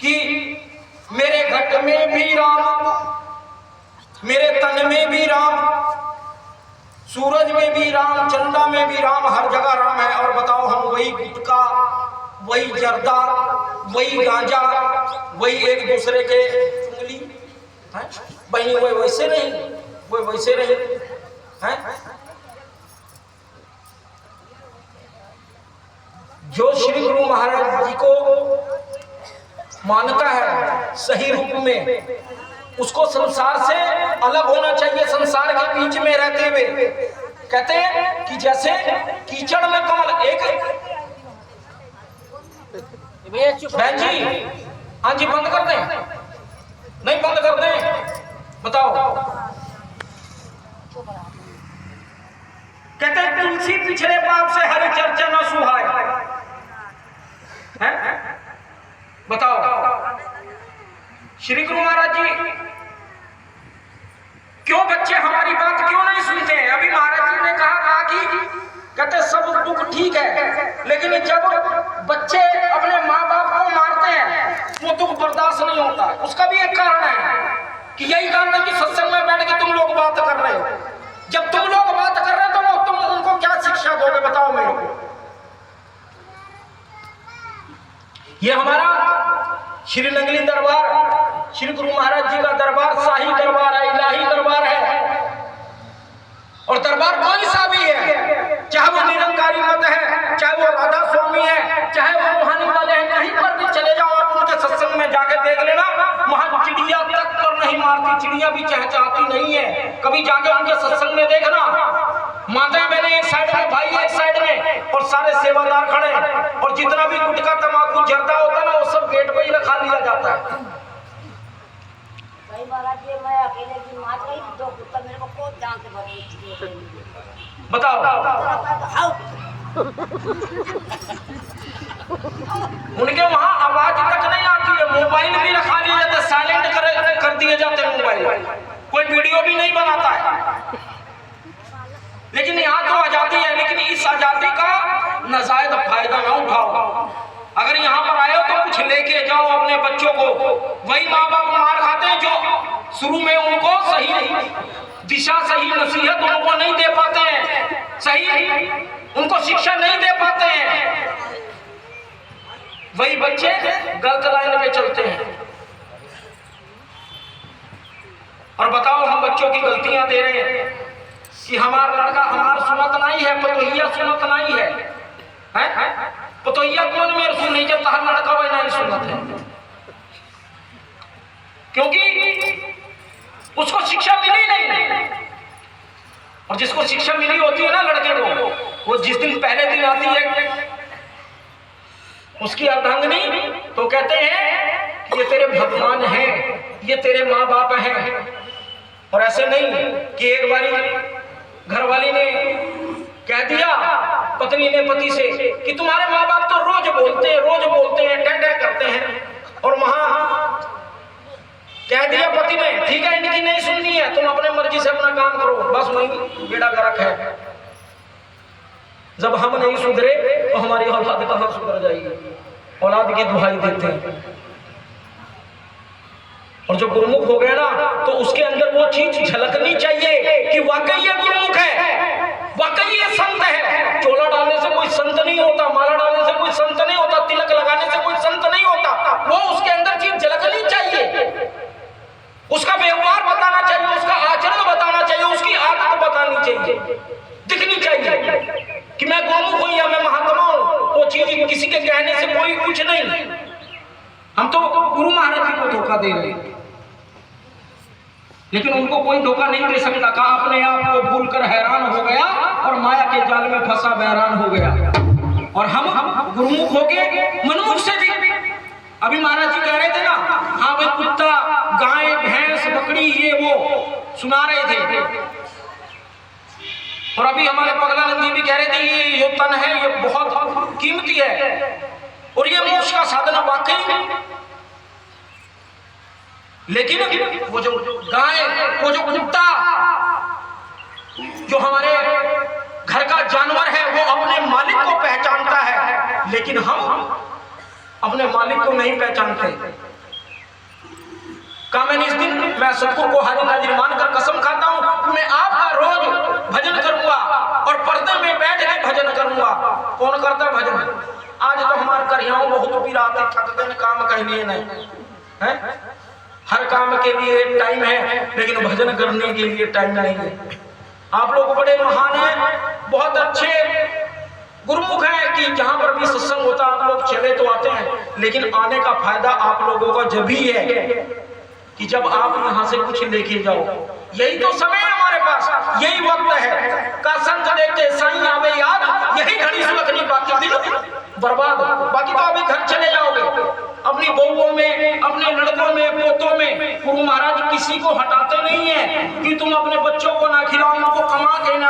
कि मेरे घट में भी राम, मेरे तन में भी राम, सूरज में भी राम, चंदा में भी राम, हर जगह राम है। और बताओ हम वही गुटखा, वही जर्दा, वही गांजा, वही एक दूसरे के उंगली बहनी, वो वैसे नहीं, वो वैसे नहीं है। जो श्री गुरु महाराज जी को मानता है सही रूप में, उसको संसार से अलग होना चाहिए। संसार के बीच में रहते हुए कहते हैं कि जैसे कीचड़ में कमल। एक बहन जी, हाँ जी, बंद कर दें? नहीं बंद कर दें? बताओ। कहते हैं तुलसी पिछड़े पाप से हरि चर्चा न सुहाए, है? बताओ श्री गुरु महाराज जी क्यों बच्चे हमारी बात क्यों नहीं सुनते हैं? अभी महाराज जी ने कहा कि कहते सब दुख ठीक है, लेकिन जब बच्चे अपने माँ बाप को मारते हैं वो दुख बर्दाश्त नहीं होता। उसका भी एक कारण है कि यही कारण है कि सत्संग में बैठ के तुम लोग बात कर रहे हो। जब तुम लोग बात कर रहे हो तो तुम उनको क्या शिक्षा दोगे? बताओ मेरे को। ये हमारा श्री नंगली दरबार, श्री गुरु महाराज जी का दरबार शाही दरबार है, इलाही दरबार है। और दरबार कोई सा भी है, चाहे वो निरंकारी मत है, चाहे वो राधा स्वामी है, चाहे वो रूहानी वाले हैं, कहीं पर भी चले जाओ आप उनके सत्संग में जाके देख लेना, वहां चिड़िया तक पर नहीं मारती, चिड़िया भी चहचहाती नहीं है। कभी जाके उनके सत्संग में देखना, माता बहने एक साइड में, भाई एक साइड में, और सारे सेवादार खड़े, और जितना भी गुटखा तंबाकू जर्दा होता है ना वो सब गेट पे ही रखा लिया जाता है। महाराज जी मैं अकेले की मार गई, दो कुत्ता मेरे को बहुत जान से भरे। बताओ उनके वहां आवाज तक नहीं आती है, मोबाइल भी रखा लिया जाता है, साइलेंट कर दिए जाते हैं मोबाइल, कोई वीडियो भी नहीं बनाता है। लेकिन यहाँ तो आजादी है, लेकिन इस आजादी का नाजायज फायदा ना उठाओ। अगर यहाँ पर आए हो तो कुछ लेके जाओ अपने बच्चों को। वही माँ बाप मार खाते हैं जो शुरू में उनको सही दिशा, सही नसीहत उनको नहीं दे पाते हैं, सही उनको शिक्षा नहीं दे पाते हैं। वही बच्चे गलत लाइन पे चलते हैं। और बताओ हम बच्चों की गलतियां दे रहे हैं कि हमारा लड़का हमारा सुनत नहीं है, पतोहिया सुनत नहीं है। पतोहिया कौन मेरे सुन नहीं, जब हर लड़का वही नहीं सुनत है, क्योंकि उसको शिक्षा मिली नहीं। और जिसको शिक्षा मिली होती है ना लड़के को, वो जिस दिन पहले दिन आती है उसकी अर्धांगिनी, तो कहते हैं कि ये तेरे भगवान हैं, ये तेरे माँ बाप हैं। और ऐसे नहीं कि एक बारी घरवाली ने कह दिया पत्नी ने पति से कि तुम्हारे माँ बाप तो रोज बोलते हैं, टह करते हैं, और वहां कह दिया पति ने ठीक है इनकी नहीं सुननी है, तुम अपने मर्जी से अपना काम करो, बस वही बेड़ा गर्क है। जब हम नहीं सुधरे तो हमारी औलाद कहां सुधर जाएगी? औलाद की दुहाई देते हैं। और जो गुरुमुख हो गया ना तो उसके अंदर वो चीज झलकनी चाहिए कि वाकई ये गुरुमुख है, वाकई ये संत है। चोला डालने से कोई संत नहीं होता, माला डालने से कोई संत नहीं होता, तिलक लगाने से कोई संत नहीं होता। वो उसके अंदर चीज झलकनी चाहिए, उसका व्यवहार बताना चाहिए, उसका आचरण बताना चाहिए, उसकी आदत बतानी चाहिए, दिखनी चाहिए कि मैं गुरुमुख हूं या मैं महात्मा हूं। वो चीज किसी के कहने से कोई कुछ नहीं। हम तो गुरु महाराज जी को धोखा दे रहे हैं, लेकिन उनको कोई धोखा नहीं दे सकता। कहा अपने आप को भूलकर हैरान हो गया और माया के जाल में फंसा बैरान हो गया। और हम गुरुमुख हो गए मनमुख से भी। अभी महाराज जी कह रहे थे ना, हाँ भाई कुत्ता, गाय, भैंस, बकरी, ये वो सुना रहे थे। और अभी हमारे पगलानंद जी भी कह रहे थे ये जो तन है ये बहुत कीमती है और ये मोक्ष का साधन वाकई। लेकिन वो जो गाय, वो जो कुत्ता, जो हमारे घर का जानवर है, वो अपने मालिक को पहचानता है, लेकिन हम अपने मालिक को नहीं पहचानते। कहा मैंने इस दिन मैं सतगुरु को हाजिर नाजिर मानकर कसम खाता हूं कि मैं आपका रोज भजन करूंगा और पर्दे में बैठ के भजन करूंगा। कौन करता भजन? आज तो हमारे करियाओं बहुत पिराते थक गए, काम कहने नहीं है। हर काम के लिए टाइम है लेकिन भजन करने के लिए टाइम नहीं है। आप लोग बड़े महान हैं, बहुत अच्छे गुरुमुख हैं कि जहां पर भी सत्संग होता आप लोग चले तो आते हैं, लेकिन आने का फायदा आप लोगों का जब ही है कि जब आप यहाँ से कुछ लेके जाओ। यही तो समय है हमारे पास, यही वक्त है का संत देखते साईं आवे याद, यही घड़ी सुलगनी बाकी दिन बर्बाद। बाकी तो अभी घर चले जाओगे अपनी बहुओं में, अपने लड़कों में, पोतों में। गुरु महाराज किसी को हटाते नहीं है कि तुम अपने बच्चों को ना खिलाओ, उनको कमा के ना